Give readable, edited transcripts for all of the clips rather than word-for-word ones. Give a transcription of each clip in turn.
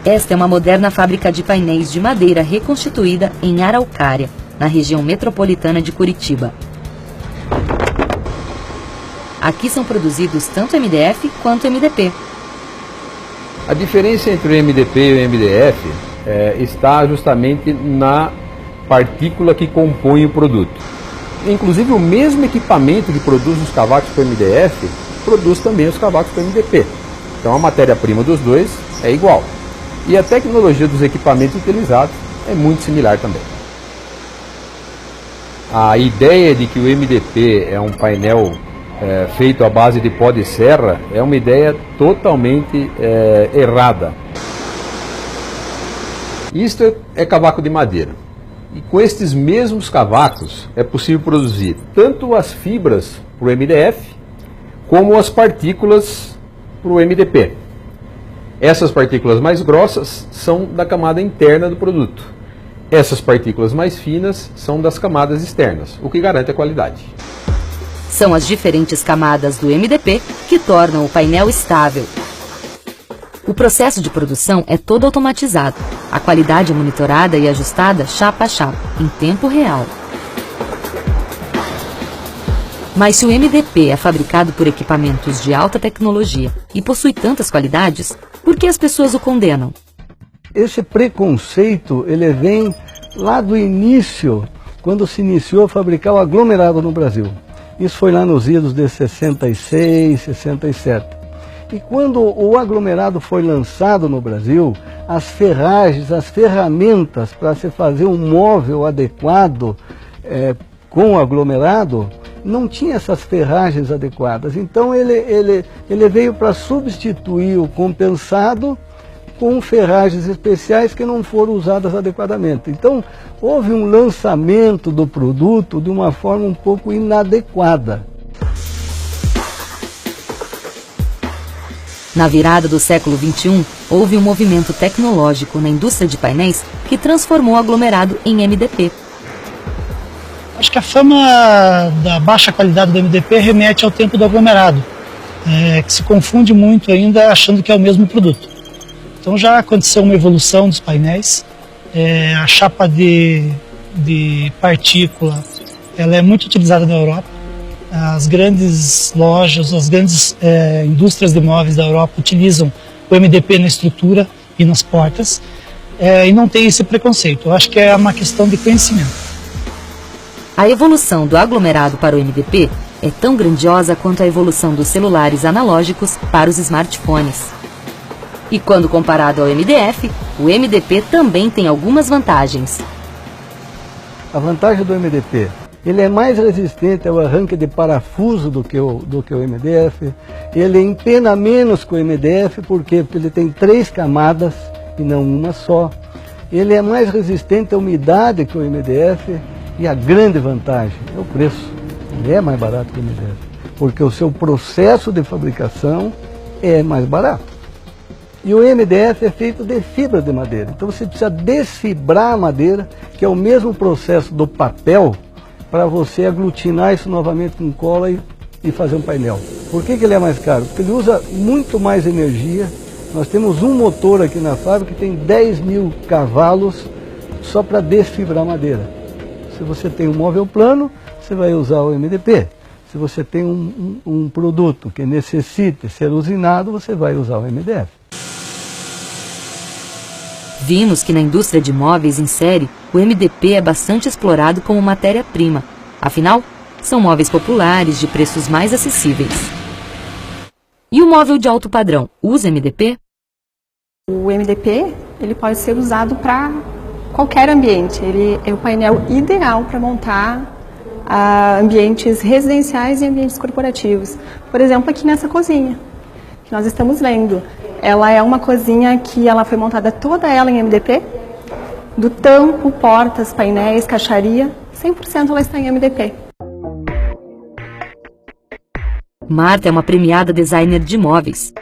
Esta é uma moderna fábrica de painéis de madeira reconstituída em Araucária, na região metropolitana de Curitiba. Aqui são produzidos tanto MDF quanto MDP. A diferença entre o MDP e o MDF está justamente na partícula que compõe o produto. Inclusive o mesmo equipamento que produz os cavacos para MDF, produz também os cavacos para MDP. Então a matéria-prima dos dois é igual. E a tecnologia dos equipamentos utilizados é muito similar também. A ideia de que o MDP é um painel feito à base de pó de serra é uma ideia totalmente errada. Isto é cavaco de madeira. E com estes mesmos cavacos é possível produzir tanto as fibras para o MDF como as partículas para o MDP. Essas partículas mais grossas são da camada interna do produto. Essas partículas mais finas são das camadas externas, o que garante a qualidade. São as diferentes camadas do MDP que tornam o painel estável. O processo de produção é todo automatizado. A qualidade é monitorada e ajustada chapa a chapa, em tempo real. Mas se o MDP é fabricado por equipamentos de alta tecnologia e possui tantas qualidades, por que as pessoas o condenam? Esse preconceito, ele vem lá do início, quando se iniciou a fabricar o aglomerado no Brasil. Isso foi lá nos idos de 66, 67. E quando o aglomerado foi lançado no Brasil, as ferragens, as ferramentas para se fazer um móvel adequado com o aglomerado, não tinha essas ferragens adequadas. Então ele veio para substituir o compensado com ferragens especiais que não foram usadas adequadamente. Então houve um lançamento do produto de uma forma um pouco inadequada. Na virada do século XXI, houve um movimento tecnológico na indústria de painéis que transformou o aglomerado em MDP. Acho que a fama da baixa qualidade do MDP remete ao tempo do aglomerado, que se confunde muito ainda achando que é o mesmo produto. Então já aconteceu uma evolução dos painéis, a chapa de partícula ela é muito utilizada na Europa. As grandes lojas, as grandes indústrias de móveis da Europa utilizam o MDP na estrutura e nas portas, e não tem esse preconceito. Eu acho que é uma questão de conhecimento. A evolução do aglomerado para o MDP é tão grandiosa quanto a evolução dos celulares analógicos para os smartphones. E quando comparado ao MDF, o MDP também tem algumas vantagens. A vantagem do MDP, ele é mais resistente ao arranque de parafuso do que o MDF, ele empena menos que o MDF, porque ele tem 3 camadas e não uma só. Ele é mais resistente à umidade que o MDF e a grande vantagem é o preço. Ele é mais barato que o MDF, porque o seu processo de fabricação é mais barato. E o MDF é feito de fibra de madeira, então você precisa desfibrar a madeira, que é o mesmo processo do papel, para você aglutinar isso novamente com cola e fazer um painel. Por que ele é mais caro? Porque ele usa muito mais energia. Nós temos um motor aqui na fábrica que tem 10.000 cavalos só para desfibrar madeira. Se você tem um móvel plano, você vai usar o MDP. Se você tem um produto que necessite ser usinado, você vai usar o MDF. Vimos que na indústria de móveis em série, o MDP é bastante explorado como matéria-prima. Afinal, são móveis populares de preços mais acessíveis. E o móvel de alto padrão usa MDP? O MDP ele pode ser usado para qualquer ambiente. Ele é o painel ideal para montar ambientes residenciais e ambientes corporativos. Por exemplo, aqui nessa cozinha que nós estamos vendo. Ela é uma cozinha que ela foi montada toda ela em MDP, do tampo, portas, painéis, caixaria, 100% ela está em MDP. Marta é uma premiada designer de móveis.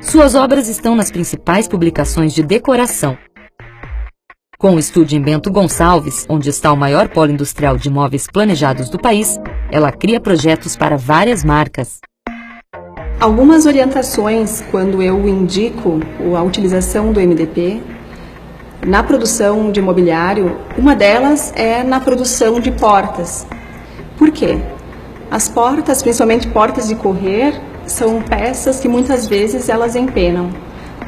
Suas obras estão nas principais publicações de decoração. Com o estúdio em Bento Gonçalves, onde está o maior polo industrial de móveis planejados do país, ela cria projetos para várias marcas. Algumas orientações quando eu indico a utilização do MDP na produção de mobiliário, uma delas é na produção de portas. Por quê? As portas, principalmente portas de correr, são peças que muitas vezes elas empenam.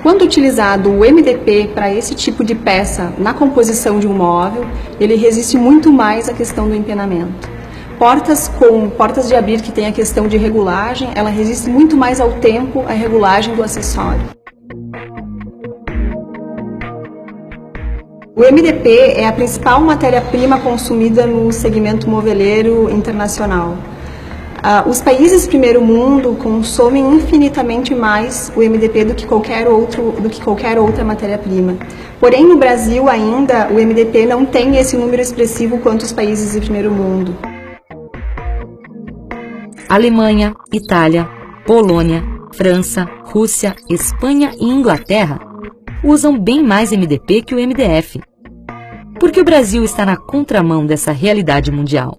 Quando utilizado o MDP para esse tipo de peça na composição de um móvel, ele resiste muito mais à questão do empenamento. Portas de abrir que tem a questão de regulagem, ela resiste muito mais ao tempo, à regulagem do acessório. O MDP é a principal matéria-prima consumida no segmento moveleiro internacional. Os países primeiro mundo consomem infinitamente mais o MDP do que qualquer outra matéria-prima. Porém, no Brasil ainda, o MDP não tem esse número expressivo quanto os países de primeiro mundo. Alemanha, Itália, Polônia, França, Rússia, Espanha e Inglaterra usam bem mais MDP que o MDF. Por que o Brasil está na contramão dessa realidade mundial?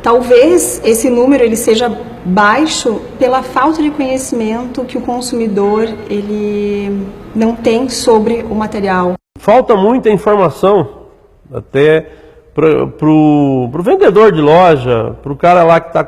Talvez esse número ele seja baixo pela falta de conhecimento que o consumidor ele não tem sobre o material. Falta muita informação até para o vendedor de loja, para o cara lá que está